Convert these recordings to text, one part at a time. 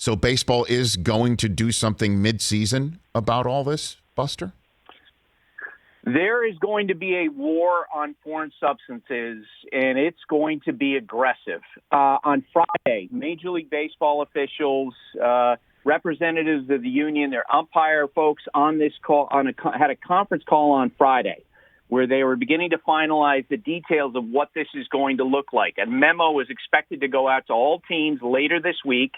So baseball is going to do something mid-season about all this, Buster? There is going to be a war on foreign substances, and it's going to be aggressive. On Friday, Major League Baseball officials, representatives of the union, their umpire folks on this call had a conference call on Friday where they were beginning to finalize the details of what this is going to look like. A memo is expected to go out to all teams later this week,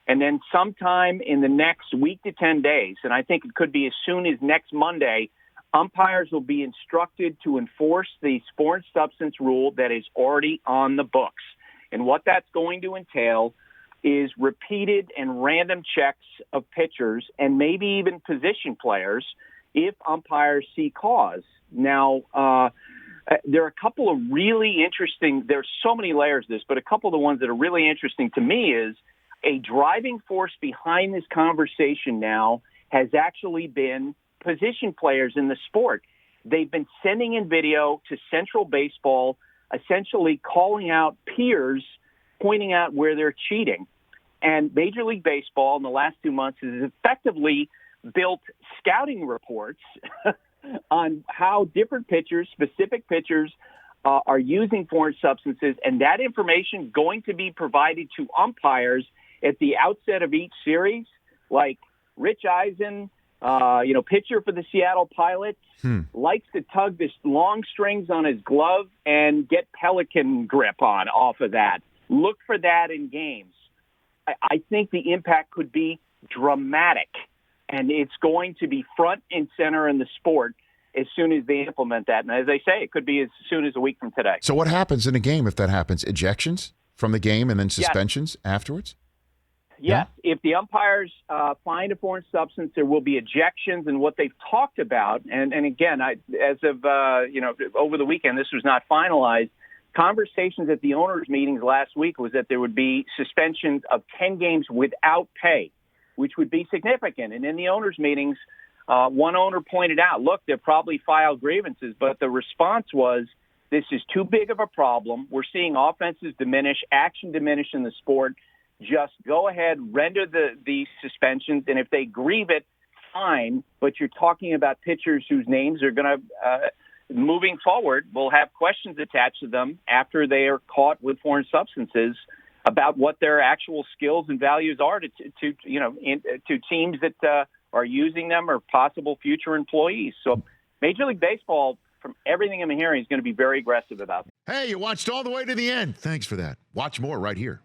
and then sometime in the next week to 10 days, and I think it could be as soon as next Monday, umpires will be instructed to enforce the foreign substance rule that is already on the books. And what that's going to entail is repeated and random checks of pitchers and maybe even position players if umpires see cause. Now, there are a couple of really interesting, there's so many layers to this, but a couple of the ones that are really interesting to me is a driving force behind this conversation now has actually been position players in the sport. They've been sending in video to Central Baseball, essentially calling out peers, pointing out where they're cheating. And Major League Baseball in the last 2 months has effectively built scouting reports on how different pitchers, specific pitchers, are using foreign substances, and that information going to be provided to umpires at the outset of each series, like Rich Eisen, pitcher for the Seattle Pilots, likes to tug the long strings on his glove and get pelican grip on off of that. Look for that in games. I think the impact could be dramatic, and it's going to be front and center in the sport as soon as they implement that. And as I say, it could be as soon as a week from today. So what happens in a game if that happens? Ejections from the game and then suspensions afterwards? Yes. Yeah? If the umpires find a foreign substance, there will be ejections. And what they've talked about, and again, as of over the weekend, this was not finalized. Conversations at the owners' meetings last week was that there would be suspensions of 10 games without pay, which would be significant. And in the owners' meetings, one owner pointed out, look, they'll probably file grievances, but the response was, this is too big of a problem. We're seeing offenses diminish, action diminish in the sport. Just go ahead, render the suspensions, and if they grieve it, fine. But you're talking about pitchers whose names are going to, moving forward, will have questions attached to them after they are caught with foreign substances about what their actual skills and values are to teams that are using them or possible future employees. So Major League Baseball, from everything I'm hearing, is going to be very aggressive about it. Hey, you watched all the way to the end. Thanks for that. Watch more right here.